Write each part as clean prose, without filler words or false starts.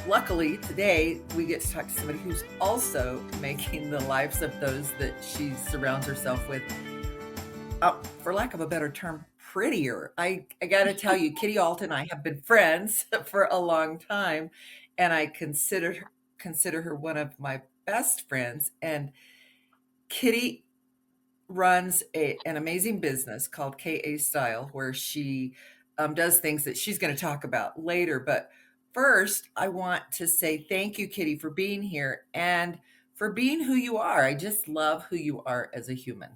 luckily today we get to talk to somebody who's also making the lives of those that she surrounds herself with, for lack of a better term, prettier. I got to tell you, Kitty Ault and I have been friends for a long time, and I consider her one of my best friends. And Kitty runs an amazing business called KA Style, where she does things that she's going to talk about later. But first, I want to say thank you, Kitty, for being here and for being who you are. I just love who you are as a human.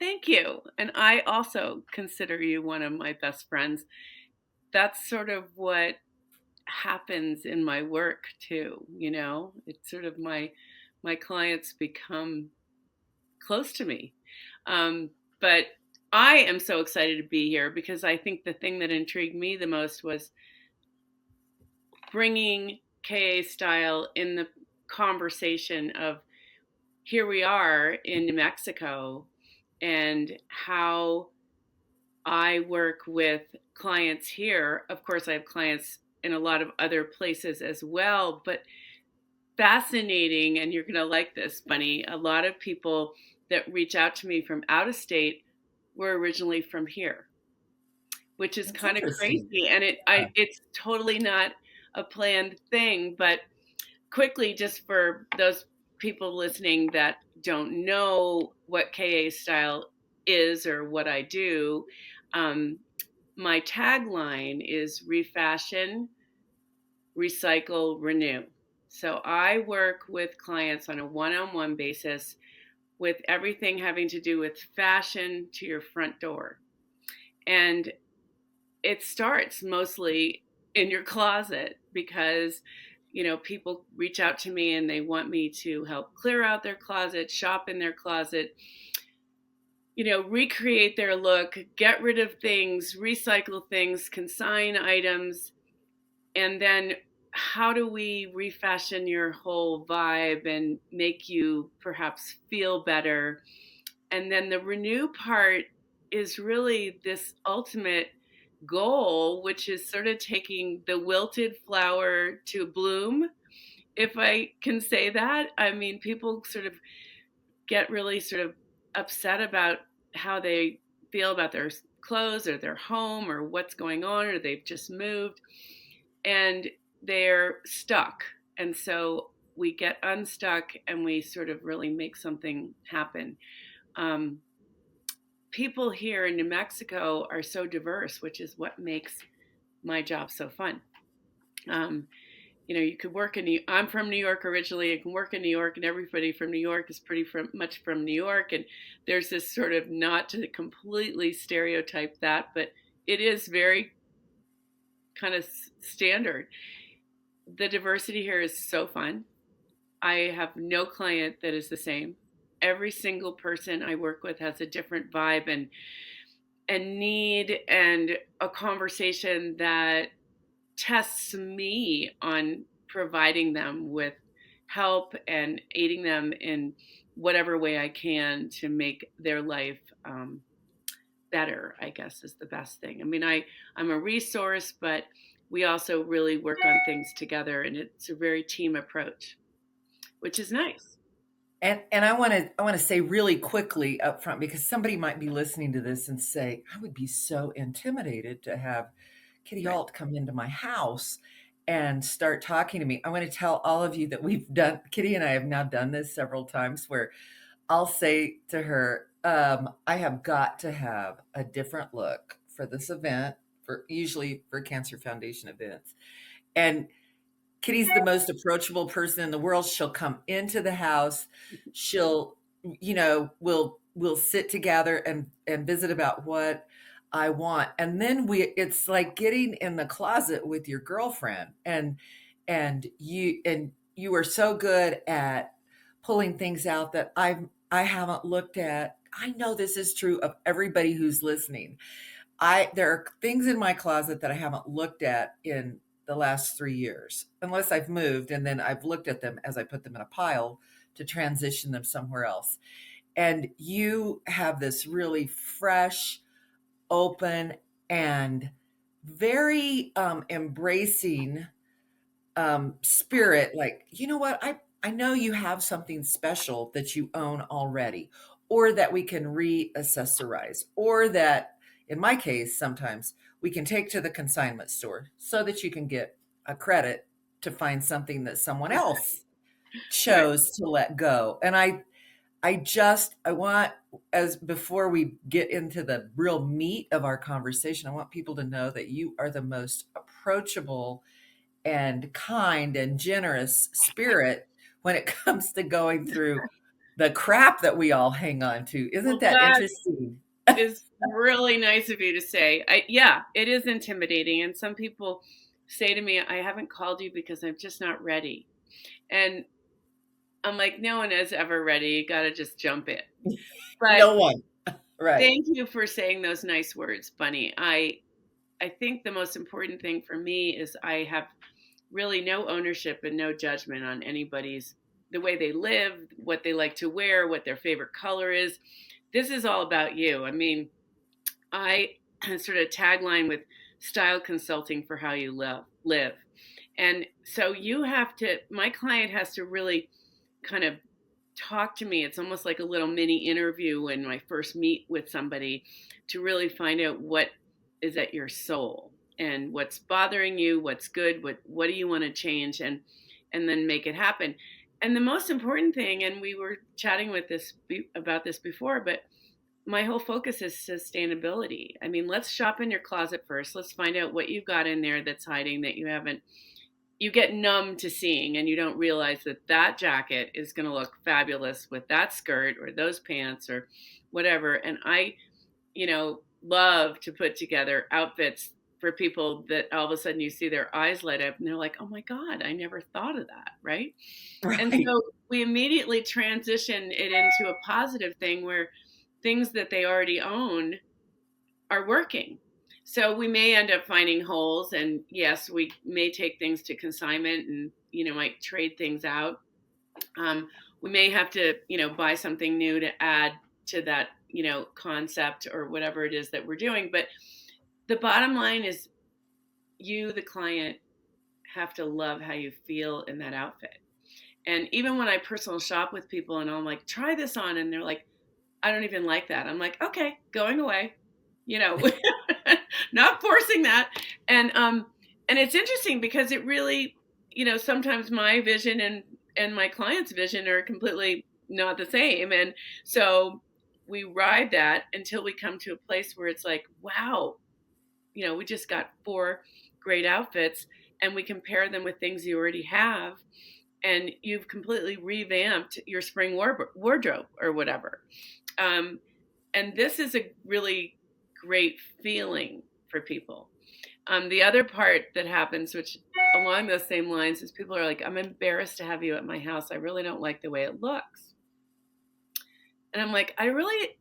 Thank you. And I also consider you one of my best friends. That's sort of what happens in my work too, you know? It's sort of my clients become close to me. But I am so excited to be here because I think the thing that intrigued me the most was bringing KA style in the conversation of here we are in New Mexico and how I work with clients here. Of course, I have clients in a lot of other places as well, but fascinating. And you're going to like this, Bunny. A lot of people that reach out to me from out of state were originally from here, which is That's kind of interesting. crazy. And it's totally not a planned thing, but quickly, just for those people listening that don't know what KA style is or what I do, um, my tagline is refashion, recycle, renew. So I work with clients on a one-on-one basis with everything having to do with fashion to your front door. And it starts mostly in your closet because people reach out to me and they want me to help clear out their closet, shop in their closet, recreate their look, get rid of things, recycle things, consign items, and then how do we refashion your whole vibe and make you perhaps feel better? And then the renew part is really this ultimate goal, which is sort of taking the wilted flower to bloom, if I can say that. I mean, people sort of get really sort of upset about how they feel about their clothes or their home or what's going on, or they've just moved and they're stuck. And so we get unstuck and we sort of really make something happen. Um, People here in New Mexico are so diverse, which is what makes my job so fun. Um, you could work in I'm from New York originally. I can work in New York, and everybody from New York is pretty much from New York. And there's this sort of, not to completely stereotype that, but it is very kind of standard. The diversity here is so fun. I have no client that is the same. Every single person I work with has a different vibe and need and a conversation that tests me on providing them with help and aiding them in whatever way I can to make their life better, I guess is the best thing. I mean, I'm a resource, but we also really work on things together, and it's a very team approach, which is nice. And I want to say really quickly up front, because somebody might be listening to this and say, I would be so intimidated to have Kitty Right. Ault come into my house and start talking to me. I want to tell all of you that we've done, Kitty and I have now done this several times, where I'll say to her, I have got to have a different look for this event, for usually for Cancer Foundation events. And Kitty's the most approachable person in the world. She'll come into the house. She'll, we'll sit together and visit about what I want. And then it's like getting in the closet with your girlfriend, and you are so good at pulling things out that I haven't looked at. I know this is true of everybody who's listening. There are things in my closet that I haven't looked at in the last 3 years, unless I've moved, and then I've looked at them as I put them in a pile to transition them somewhere else. And you have this really fresh, open, and very embracing spirit, like, you know what, I know you have something special that you own already, or that we can reaccessorize, or that in my case sometimes we can take to the consignment store so that you can get a credit to find something that someone else Right. chose to let go. And I want, as before we get into the real meat of our conversation, I want people to know that you are the most approachable and kind and generous spirit when it comes to going through the crap that we all hang on to. Isn't Well, that that interesting? is really nice of you to say. Yeah, it is intimidating. And some people say to me, I haven't called you because I'm just not ready. And I'm like, no one is ever ready. You got to just jump in. But No one. Right. thank you for saying those nice words, Bunny. I think the most important thing for me is I have really no ownership and no judgment on anybody's the way they live, what they like to wear, what their favorite color is. This is all about you. I mean, I sort of tagline with style consulting for how you live. And so you have to my client has to really kind of talk to me. It's almost like a little mini interview when I first meet with somebody to really find out what is at your soul and what's bothering you, what's good, what do you want to change, and then make it happen. And the most important thing, and we were chatting with this about this before, but my whole focus is sustainability. I mean, let's shop in your closet first. Let's find out what you've got in there that's hiding that you haven't you get numb to seeing and you don't realize that that jacket is going to look fabulous with that skirt or those pants or whatever. And I, love to put together outfits for people that all of a sudden you see their eyes light up and they're like, oh my God, I never thought of that. Right. And Right. so we immediately transition it into a positive thing where things that they already own are working. So we may end up finding holes, and yes, we may take things to consignment and might trade things out. We may have to buy something new to add to that concept or whatever it is that we're doing. But the bottom line is, you, the client, have to love how you feel in that outfit. And even when I personal shop with people and I'm like, try this on, and they're like, I don't even like that. I'm like, okay, going away. You know, not forcing that. And it's interesting because it really, sometimes my vision and my client's vision are completely not the same. And so we ride that until we come to a place where it's like, wow, we just got four great outfits and we compare them with things you already have and you've completely revamped your spring wardrobe or whatever. Um, and this is a really great feeling for people. The other part that happens, which along those same lines, is people are like, I'm embarrassed to have you at my house. I really don't like the way it looks. And I'm like, I really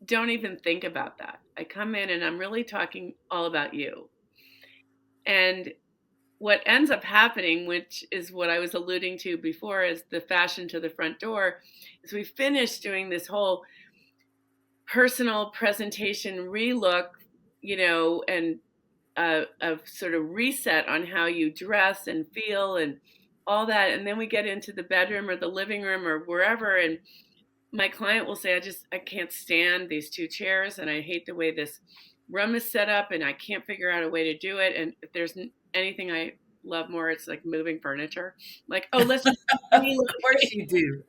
don't even think about that. I come in and I'm really talking all about you. And what ends up happening, which is what I was alluding to before, is the fashion to the front door, is we finish doing this whole personal presentation relook, and a sort of reset on how you dress and feel and all that. And then we get into the bedroom or the living room or wherever. And my client will say, I can't stand these two chairs and I hate the way this room is set up and I can't figure out a way to do it. And if there's anything I love more, it's like moving furniture. Like, oh, let's just Of course relocate you do.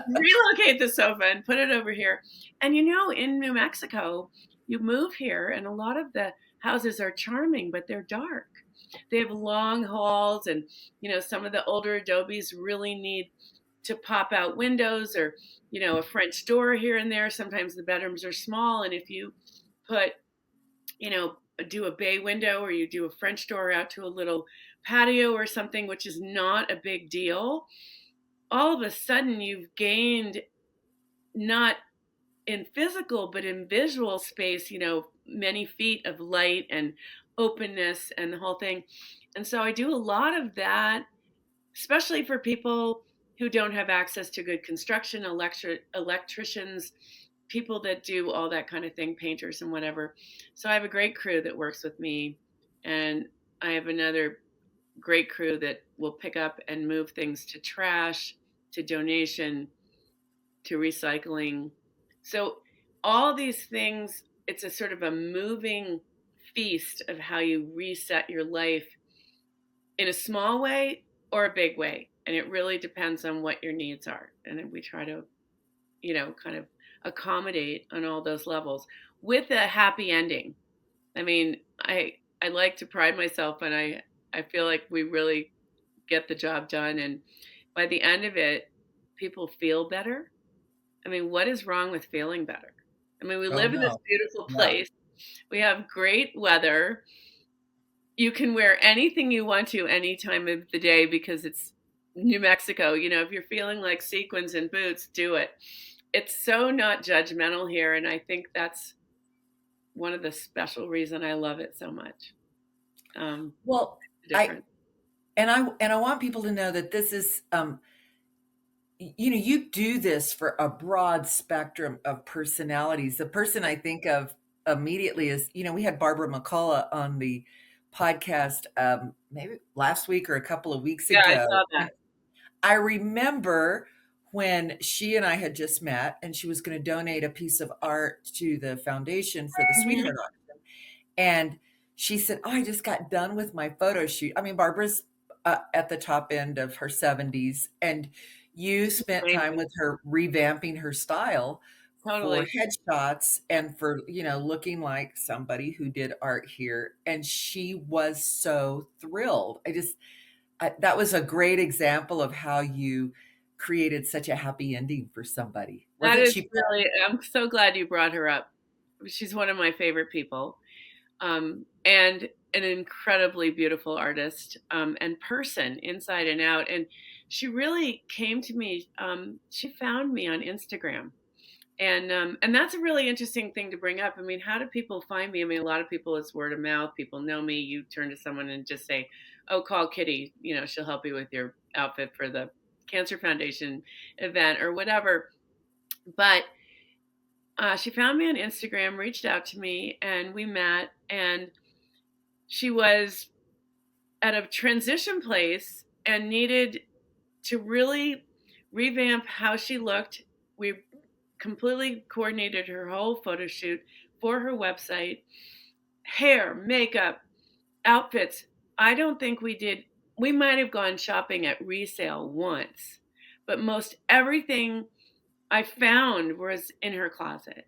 relocate the sofa and put it over here. And in New Mexico, you move here, and a lot of the houses are charming, but they're dark. They have long halls, and some of the older adobes really need to pop out windows or a French door here and there. Sometimes the bedrooms are small, and if you put you know do a bay window or you do a French door out to a little patio or something, which is not a big deal, all of a sudden you've gained not in physical but in visual space, many feet of light and openness and the whole thing. And so I do a lot of that, especially for people who don't have access to good construction, electricians, people that do all that kind of thing, painters and whatever. So I have a great crew that works with me, and I have another great crew that will pick up and move things to trash, to donation, to recycling. So all these things, it's a sort of a moving feast of how you reset your life in a small way or a big way. And it really depends on what your needs are. And we try to, kind of accommodate on all those levels with a happy ending. I mean, I like to pride myself, and I feel like we really get the job done, and by the end of it, people feel better. I mean, what is wrong with feeling better? I mean, we Oh live in this no. beautiful Yeah. place. We have great weather. You can wear anything you want to any time of the day because it's New Mexico. If you're feeling like sequins and boots, do it. It's so not judgmental here, and I think that's one of the special reason I love it so much. Well, I Different. and I want people to know that this is you do this for a broad spectrum of personalities. The person I think of immediately is, we had Barbara McCullough on the podcast maybe last week or a couple of weeks Yeah, I ago. saw And that. I remember when she and I had just met and she was going to donate a piece of art to the foundation for the Mhm. Sweetheart Auction. And she said, "Oh, I just got done with my photo shoot." I mean, Barbara's at the top end of her 70s, and you spent time Amazing. with her revamping her style for Totally. headshots and for, looking like somebody who did art here. And she was so thrilled. That was a great example of how you created such a happy ending for somebody. That Wasn't is she? really, I'm so glad you brought her up. She's one of my favorite people, and an incredibly beautiful artist, and person inside and out. And she really came to me. She found me on Instagram. And that's a really interesting thing to bring up. I mean, how do people find me? I mean, a lot of people, it's word of mouth. People know me. You turn to someone and just say, "Oh, call Kitty. She'll help you with your outfit for the Cancer Foundation event or whatever." But she found me on Instagram, reached out to me, and we met. And she was at a transition place and needed to really revamp how she looked. We completely coordinated her whole photo shoot for her website, hair, makeup, outfits. I don't think we might have gone shopping at resale once, but most everything I found was in her closet.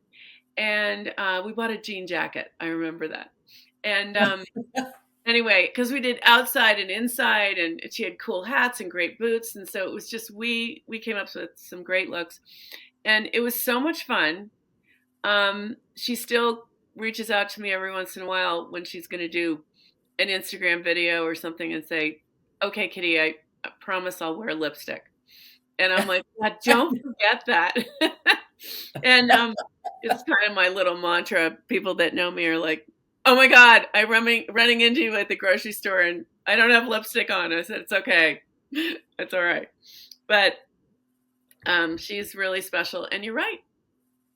And we bought a jean jacket. I remember that. And anyway, because we did outside and inside, and she had cool hats and great boots. And so it was just, we came up with some great looks. And it was so much fun. She still reaches out to me every once in a while when she's going to do an Instagram video or something and say, "Okay, Kitty, I promise I'll wear lipstick." And I'm like, "Yeah, don't forget that." And it's kind of my little mantra. People that know me are like, "Oh my God, I'm running into you at the grocery store and I don't have lipstick on." I said, "It's okay. It's all right." But she's really special. And you're right.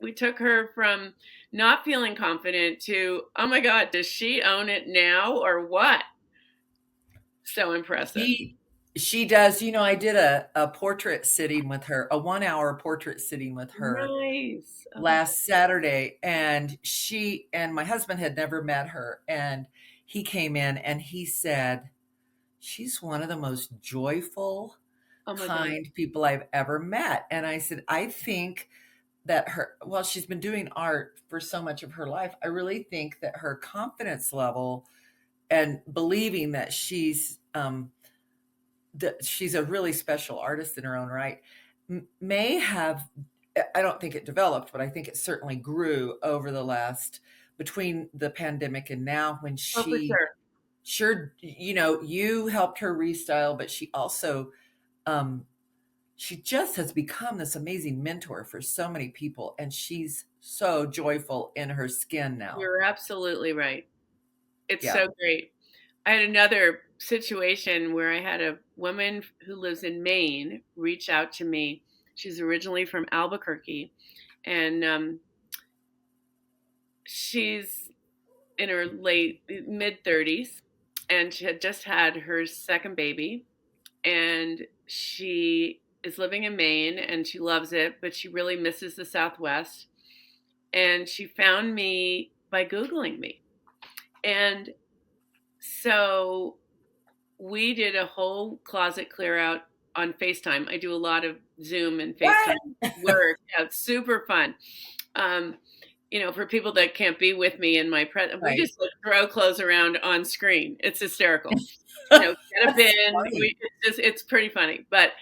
We took her from not feeling confident to, "Oh my God, does she own it now or what?" So impressive. She she does. I did a portrait sitting with her, a 1 hour portrait sitting with her Nice. Oh, last Saturday, and she and my husband had never met her, and he came in and he said, "She's one of the most joyful, oh my God. kind people I've ever met." And I said, "I think that she's been doing art for so much of her life. I really think that her confidence level and believing that she's a really special artist in her own right may have, I don't think it developed, but I think it certainly grew over the last, between the pandemic and now, when Oh, for she sure. sure, you helped her restyle, but she also, um she just has become this amazing mentor for so many people, and she's so joyful in her skin now. You're absolutely right. It's Yeah. so great. I had another situation where I had a woman who lives in Maine reach out to me. She's originally from Albuquerque, and she's in her late mid 30s, and she had just had her second baby, and she is living in Maine and she loves it, but she really misses the Southwest. And she found me by Googling me. And so we did a whole closet clear out on FaceTime. I do a lot of Zoom and FaceTime What? work. Yeah, it's super fun. Um, for people that can't be with me in my we Right. just like, throw clothes around on screen. It's hysterical. Get a That's bin. funny. It's pretty funny, but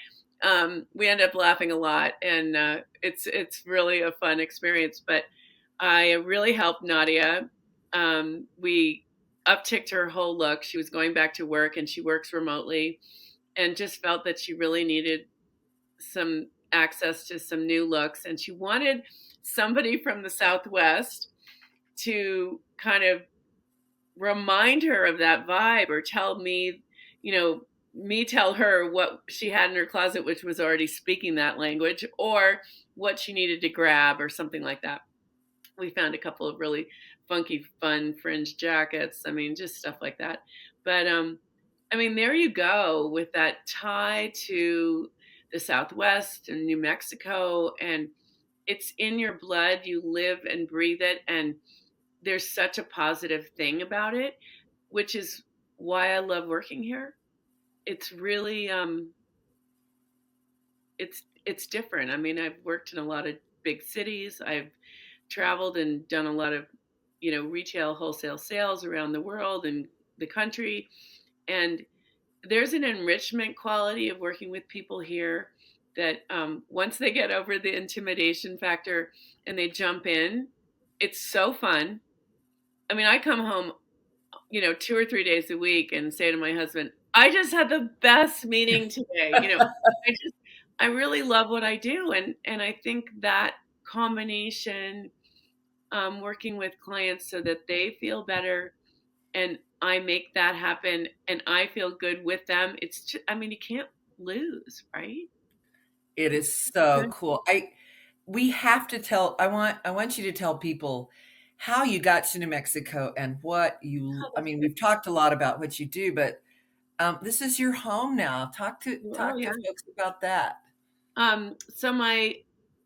we end up laughing a lot, and it's really a fun experience. But I really helped Nadia. We upticked her whole look. She was going back to work, and she works remotely, and just felt that she really needed some access to some new looks, and she wanted somebody from the Southwest to kind of remind her of that vibe, or tell me, me tell her what she had in her closet, which was already speaking that language, or what she needed to grab, or something like that. We found a couple of really funky, fun fringe jackets. I mean, just stuff like that. But I mean, there you go with that tie to the Southwest and New Mexico, and it's in your blood. You live and breathe it, and there's such a positive thing about it, which is why I love working here. It's really it's different. I mean, I've worked in a lot of big cities. I've traveled and done a lot of, retail wholesale sales around the world and the country, and there's an enrichment quality of working with people here that once they get over the intimidation factor and they jump in, it's so fun. I mean, I come home, 2 or 3 days a week and say to my husband, I just had the best meeting today. I really love what I do. And I think that combination, working with clients so that they feel better and I make that happen and I feel good with them. It's just, I mean, you can't lose, right? It is so cool. We have to tell I want you to tell people how you got to New Mexico and what Oh, I that's mean, good. we've talked a lot about what you do, but this is your home now. Oh, Talk to yeah. folks about that. So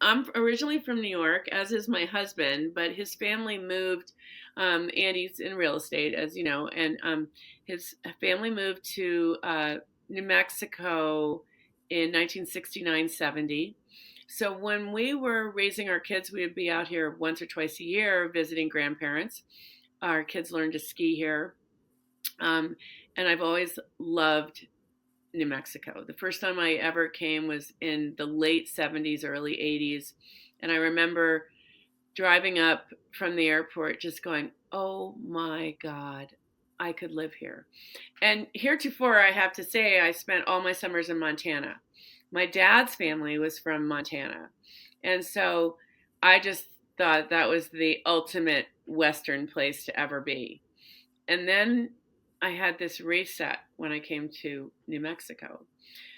I'm originally from New York, as is my husband, but his family moved, and he's in real estate, as you know, and his family moved to New Mexico in 1969, 70. So when we were raising our kids, we would be out here once or twice a year visiting grandparents. Our kids learned to ski here. Um, and I've always loved New Mexico. The first time I ever came was in the late 70s, early 80s. And I remember driving up from the airport just going, oh my God, I could live here. And heretofore, I have to say, I spent all my summers in Montana. My dad's family was from Montana. And so I just thought that was the ultimate Western place to ever be. And then I had this reset when I came to New Mexico.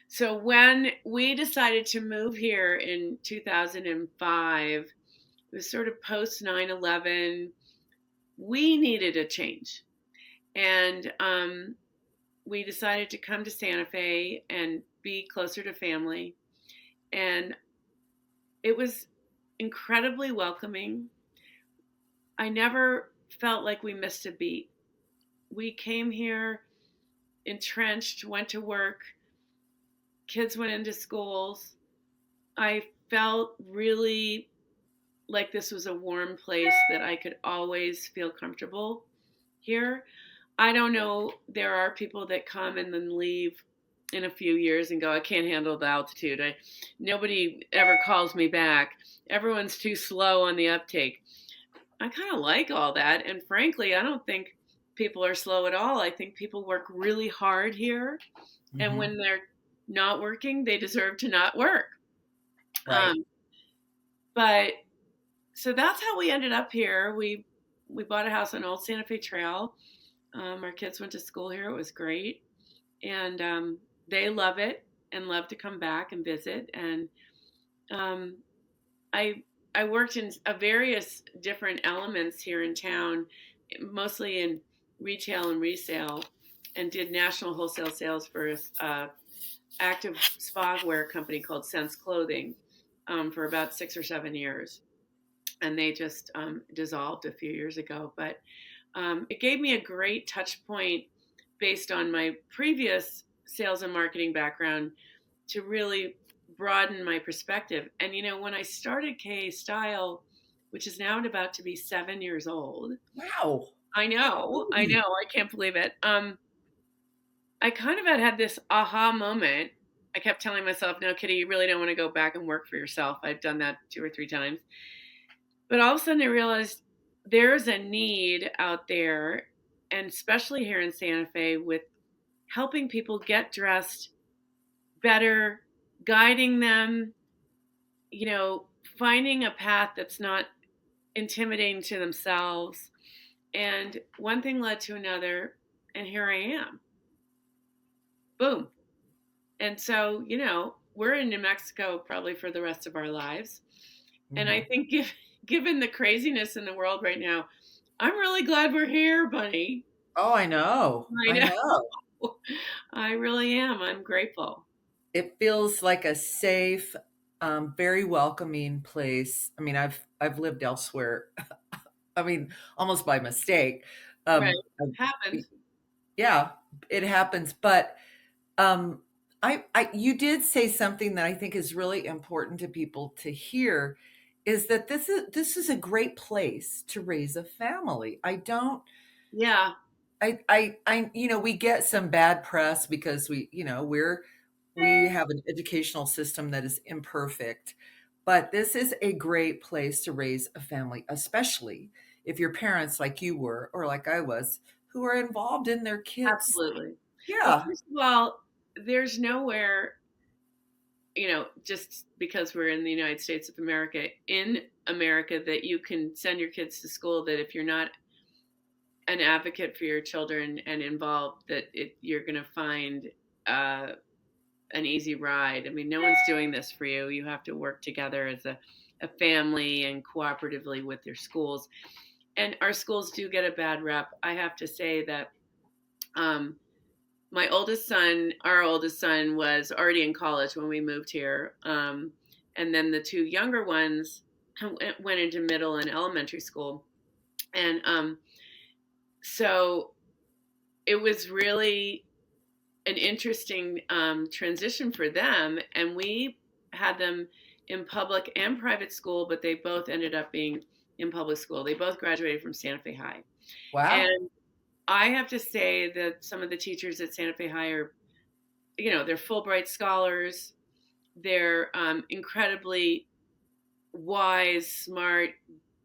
So when we decided to move here in 2005, it was sort of post 9/11. We needed a change. And we decided to come to Santa Fe and be closer to family. And it was incredibly welcoming. I never felt like we missed a beat. We came here entrenched, went to work, kids went into schools. I felt really like this was a warm place that I could always feel comfortable here. I don't know, there are people that come and then leave in a few years and go, I can't handle the altitude. Nobody ever calls me back. Everyone's too slow on the uptake. I kind of like all that. And frankly, I don't think people are slow at all. I think people work really hard here. And Hmm. when they're not working, they deserve to not work. Right. Um, but so that's how we ended up here. We bought a house on Old Santa Fe Trail. Our kids went to school here. It was great, and they love it and love to come back and visit. And um, I I worked in various different elements here in town, mostly in retail and resale. and did national wholesale sales for a active spa wear company called Sense Clothing for about 6 or 7 years. And they just dissolved a few years ago. But it gave me a great touch point based on my previous sales and marketing background to really broaden my perspective. And when I started KA Style, which is now about to be 7 years old, Wow. I know, I can't believe it. I kind of had this aha moment. I kept telling myself, no, Kitty, you really don't want to go back and work for yourself. I've done that 2 or 3 times. But all of a sudden I realized there's a need out there, and especially here in Santa Fe, with helping people get dressed better, guiding them, you know, finding a path that's not intimidating to themselves. And one thing led to another, and here I am. Boom. And so, we're in New Mexico probably for the rest of our lives. And I Mhm. think given the craziness in the world right now, I'm really glad we're here, Bunny. Oh, I know. I I know. know. I really am. I'm grateful. It feels like a safe, very welcoming place. I mean, I've lived elsewhere. I mean, almost by mistake. Right. Um, Happens. yeah, it happens. But um, you did say something that I think is really important to people to hear, is that this is a great place to raise a family. I don't Yeah. we get some bad press because we have an educational system that is imperfect, but this is a great place to raise a family, especially if your parents, like you were, or like I was, who are involved in their kids. Absolutely. Well, Yeah, first of all, there's nowhere, just because we're in the United States of America, in America, that you can send your kids to school, that if you're not an advocate for your children and involved, that you're going to find uh, an easy ride. I mean, no one's doing this for you. You have to work together as a family and cooperatively with your schools. And our schools do get a bad rep. I have to say that um, our oldest son, was already in college when we moved here. And then the two younger ones went into middle and elementary school. And so it was really an interesting transition for them. And we had them in public and private school, but they both ended up being in public school. They both graduated from Santa Fe High. wow, And I have to say that some of the teachers at Santa Fe High are, they're Fulbright scholars. They're incredibly wise, smart,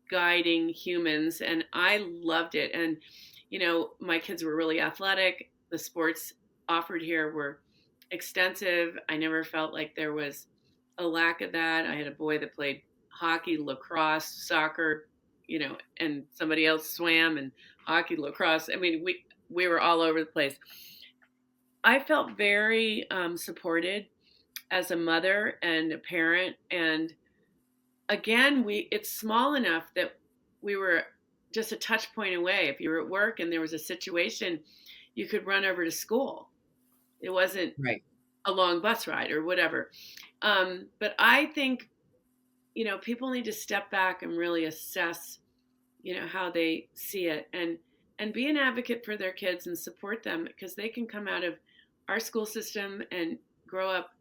guiding humans. And I loved it. And, my kids were really athletic. The sports offered here were extensive. I never felt like there was a lack of that. I had a boy that played hockey, lacrosse, soccer, and somebody else swam, and hockey, lacrosse. I mean, we were all over the place. I felt very supported as a mother and a parent. And again, it's small enough that we were just a touch point away. If you were at work and there was a situation, you could run over to school. It wasn't right. a long bus ride or whatever. But I think, people need to step back and really assess, how they see it, and be an advocate for their kids and support them, because they can come out of our school system and grow up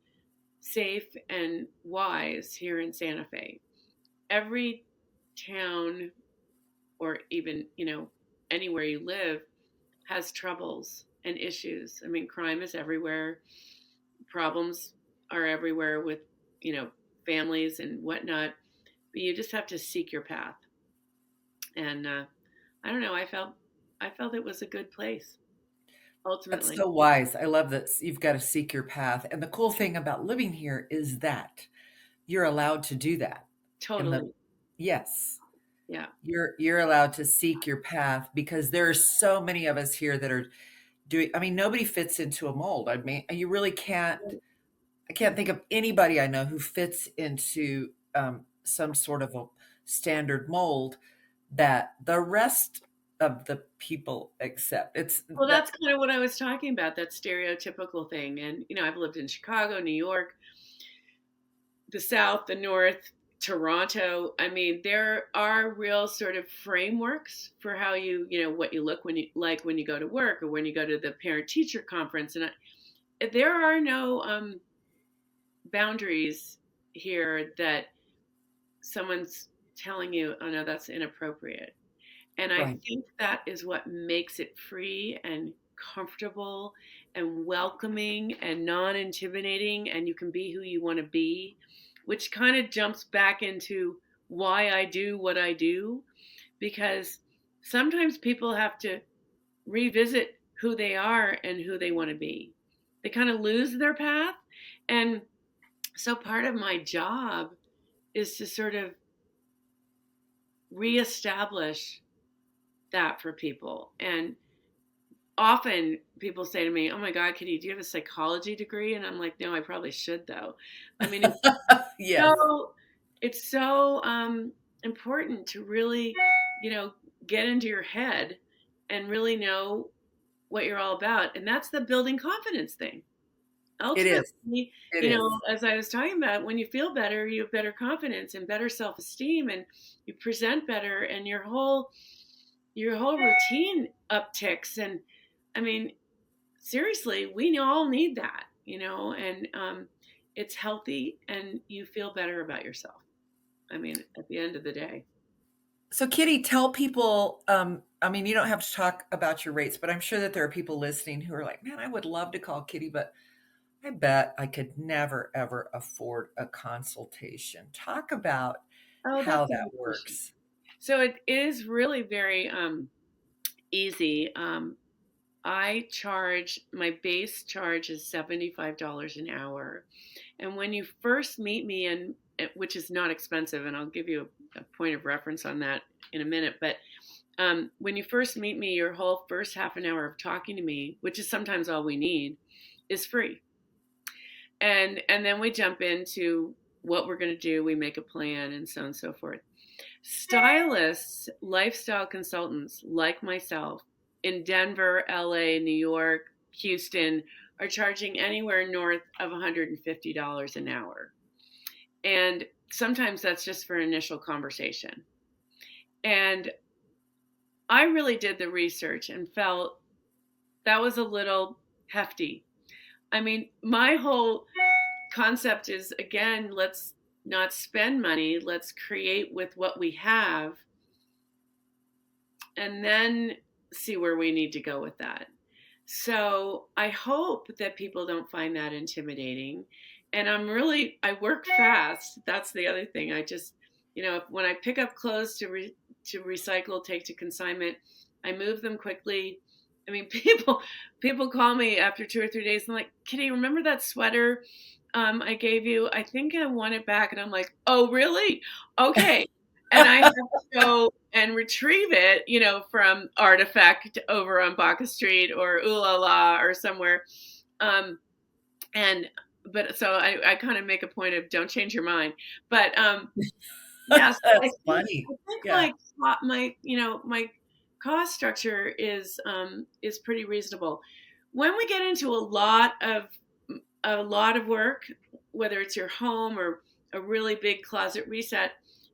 safe and wise here in Santa Fe. Every town, or even, anywhere you live, has troubles and issues. I mean, crime is everywhere. Problems are everywhere with, you know, families and whatnot. But you just have to seek your path. And I don't know. I felt it was a good place That's ultimately. so wise. I love that you've got to seek your path. And the cool thing about living here is that you're allowed to do that. In the Totally. Yes, Yeah. you're allowed to seek your path because there are so many of us here that are doing. I mean, nobody fits into a mold. I mean, you really can't. I can't think of anybody I know who fits into some sort of a standard mold that the rest of the people accept. It's Well, that that's kind of what I was talking about, that stereotypical thing. And, I've lived in Chicago, New York, the South, the North, Toronto. I mean, there are real sort of frameworks for how what you look when you go to work or when you go to the parent teacher conference. And there are no boundaries here that someone's telling you, oh no, that's inappropriate. And I right. think that is what makes it free and comfortable and welcoming and non intimidating. And you can be who you want to be, which kind of jumps back into why I do what I do. Because sometimes people have to revisit who they are and who they want to be. They kind of lose their path. And so part of my job is to sort of reestablish that for people. And often people say to me, "Oh my God, Kitty, do you have a psychology degree?" And I'm like, "No, I probably should though." I mean, Yes, so it's so important to really, you know, get into your head and really know what you're all about. And that's the building confidence thing. it is. Ultimately, It is. as I was talking about, when you feel better, you have better confidence and better self-esteem, and you present better, and your whole routine upticks. And I mean, seriously, we all need that, and it's healthy, and you feel better about yourself. I mean, at the end of the day. So, Kitty, tell people, I mean, you don't have to talk about your rates, but I'm sure that there are people listening who are like, man, I would love to call Kitty, but I bet I could never, ever afford a consultation. Talk about Oh, how that's a that good question. works. So it is really very easy. I charge, my base charge is $75 an hour. And when you first meet me, and which is not expensive, and I'll give you a point of reference on that in a minute, but when you first meet me, your whole first half an hour of talking to me, which is sometimes all we need, is free. And then we jump into what we're going to do. We make a plan, and so on and so forth. Stylists, lifestyle consultants like myself in Denver, LA, New York, Houston are charging anywhere north of $150 an hour. And sometimes that's just for initial conversation. And I really did the research and felt that was a little hefty. I mean, my whole concept is, again, let's not spend money, let's create with what we have, and then see where we need to go with that. So I hope that people don't find that intimidating. And I work fast. That's the other thing. I just, when I pick up clothes to recycle, take to consignment, I move them quickly. I mean, people call me after 2 or 3 days and like, Kitty, remember that sweater I gave you? I think I want it back. And I'm like, oh, really? Okay. And I have to go and retrieve it, from Artifact over on Baca Street or Ooh La La or somewhere. Um, and but so I kind of make a point of don't change your mind. But yeah, so I That's think funny. I think Yeah. my cost structure is pretty reasonable. When we get into a lot of work, whether it's your home or a really big closet reset,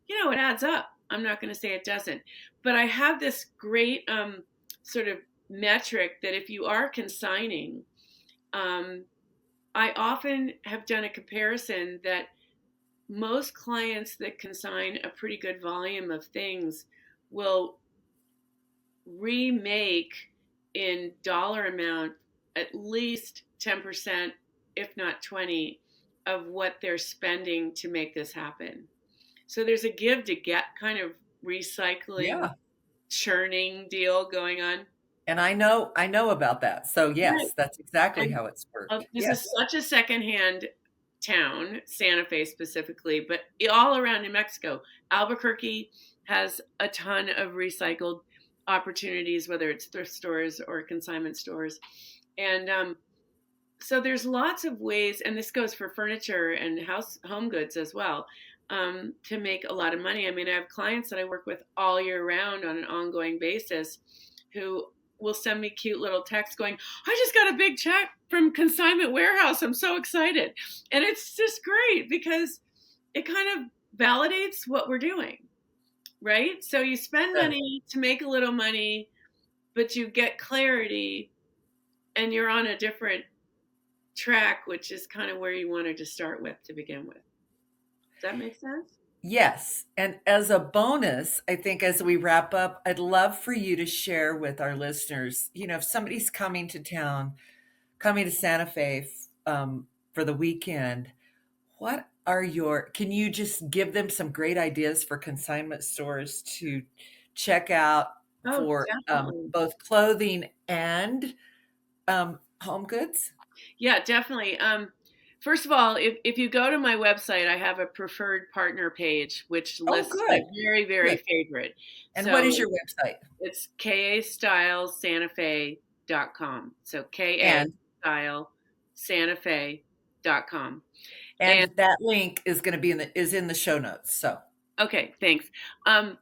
it adds up. I'm not going to say it doesn't, but I have this great sort of metric that if you are consigning, um, I often have done a comparison that most clients that consign a pretty good volume of things will remake in dollar amount at least 10%, if not 20, of what they're spending to make this happen. So there's a give to get kind of recycling, Yeah. churning deal going on. And I know about that. So Right. yes, that's exactly And how it's worked. this is Yes. such a secondhand town, Santa Fe specifically, but all around New Mexico. Albuquerque has a ton of recycled opportunities, whether it's thrift stores or consignment stores. And so there's lots of ways, and this goes for furniture and home goods as well. to make a lot of money. I mean, I have clients that I work with all year round on an ongoing basis who will send me cute little texts going, I just got a big check from Consignment Warehouse. I'm so excited. And it's just great because it kind of validates what we're doing, right? So you spend Good. money to make a little money, but you get clarity and you're on a different track, which is kind of where you wanted to start with to begin with. Does that make sense? Yes. And as a bonus, I think as we wrap up, I'd love for you to share with our listeners, if somebody's coming to town, coming to Santa Fe for the weekend, can you just give them some great ideas for consignment stores to check out Oh, for definitely. both clothing and home goods? Yeah, definitely. First of all, if you go to my website, I have a preferred partner page, which Oh, lists my good. very, very Good. favorite. And what is So your website? it's kastylessantafe.com. So And kastylessantafe.com. And and that link is going to be in the show notes. So, okay, thanks. Um,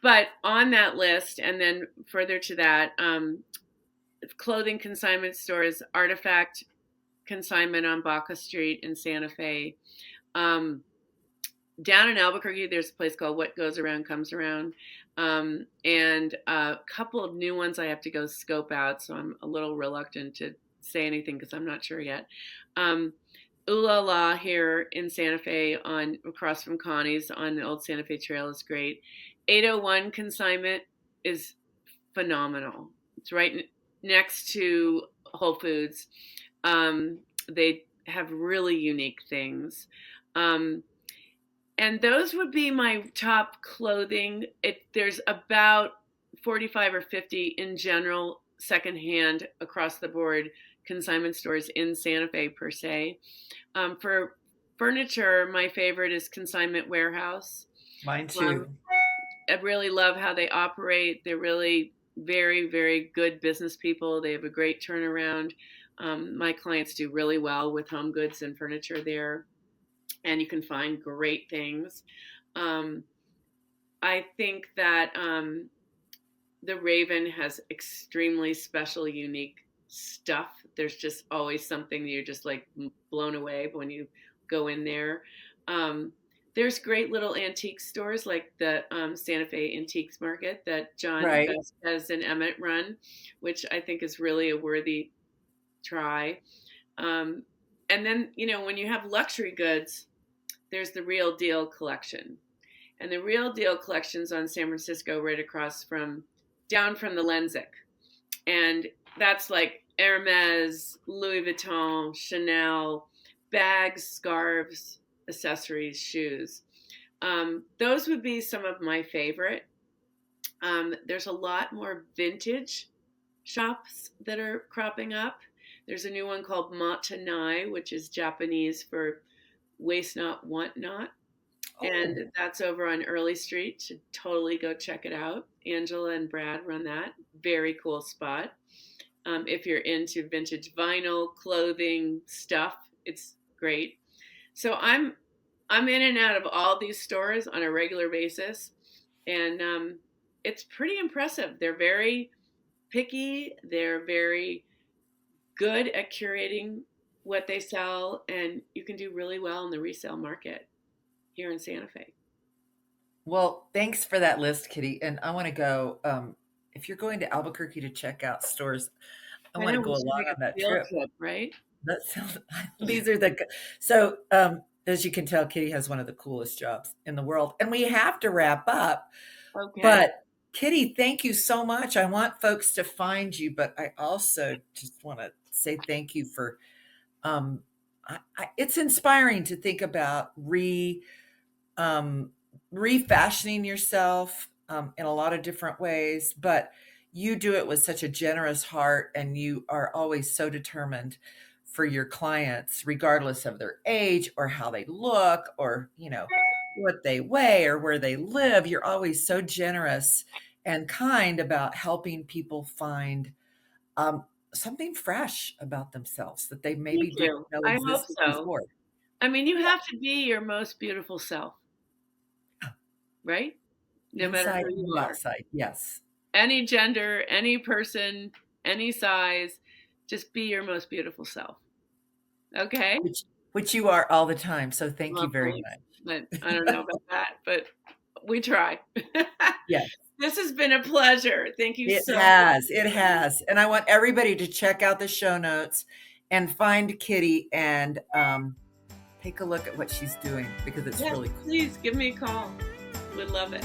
but on that list, and then further to that, clothing consignment stores, Artifact Consignment on Baca Street in Santa Fe. Um, Down in Albuquerque, there's a place called What Goes Around Comes Around. And a couple of new ones I have to go scope out, so I'm a little reluctant to say anything because I'm not sure yet. Ooh La La here in Santa Fe on across from Connie's on the old Santa Fe Trail is great. 801 Consignment is phenomenal. It's right next to Whole Foods. They have really unique things. Um, and those would be my top clothing. There's about 45 or 50 in general, secondhand across the board consignment stores in Santa Fe per se. For furniture, my favorite is Consignment Warehouse. mine Um, too. I really love how they operate. They're really very, very good business people. They have a great turnaround. My clients do really well with home goods and furniture there, and you can find great things. Um, I think that the Raven has extremely special, unique stuff. There's just always something you're just like blown away when you go in there. Um, there's great little antique stores like the Santa Fe Antiques Market that John Right. Vasquez and Emmett run, which I think is really a worthy try. Um, and then, when you have luxury goods, there's the Real Deal collection. And the Real Deal collection's on San Francisco, right across from, down from the Lensic. And that's like Hermes, Louis Vuitton, Chanel, bags, scarves, accessories, shoes. Those would be some of my favorite. There's a lot more vintage shops that are cropping up. There's a new one called Matanai, which is Japanese for waste not, want not. Oh, And that's over on Early Street. Should totally go check it out. Angela and Brad run that. Very cool spot. If you're into vintage vinyl, clothing, stuff, it's great. So I'm in and out of all these stores on a regular basis, and it's pretty impressive. They're very picky. They're very good at curating what they sell, and you can do really well in the resale market here in Santa Fe. well, thanks for that list, Kitty. And I want to go. If you're going to Albuquerque to check out stores, I I want to know go we should along make a on that field trip. trip, right? That sounds. These are the. So, as you can tell, Kitty has one of the coolest jobs in the world, and we have to wrap up. Okay. But Kitty, thank you so much. I want folks to find you, but I also just want to say thank you for. Um, it's inspiring to think about um, refashioning yourself in a lot of different ways, but you do it with such a generous heart, and you are always so determined for your clients, regardless of their age or how they look or what they weigh or where they live. You're always so generous and kind about helping people find um, something fresh about themselves that they maybe Thank didn't you. know I hope existed so. before. I mean, you Yeah. have to be your most beautiful self. right? No matter Inside who you and are. outside. Yes. Any gender, any person, any size, just be your most beautiful self. Okay? Which you are all the time. So thank you Well, very thanks. much. But I don't know about that, but we try. Yes. This has been a pleasure. Thank you It so has. It much. has. And I want everybody to check out the show notes and find Kitty and take a look at what she's doing because it's Yes, really cool. please give me a call. Would love it.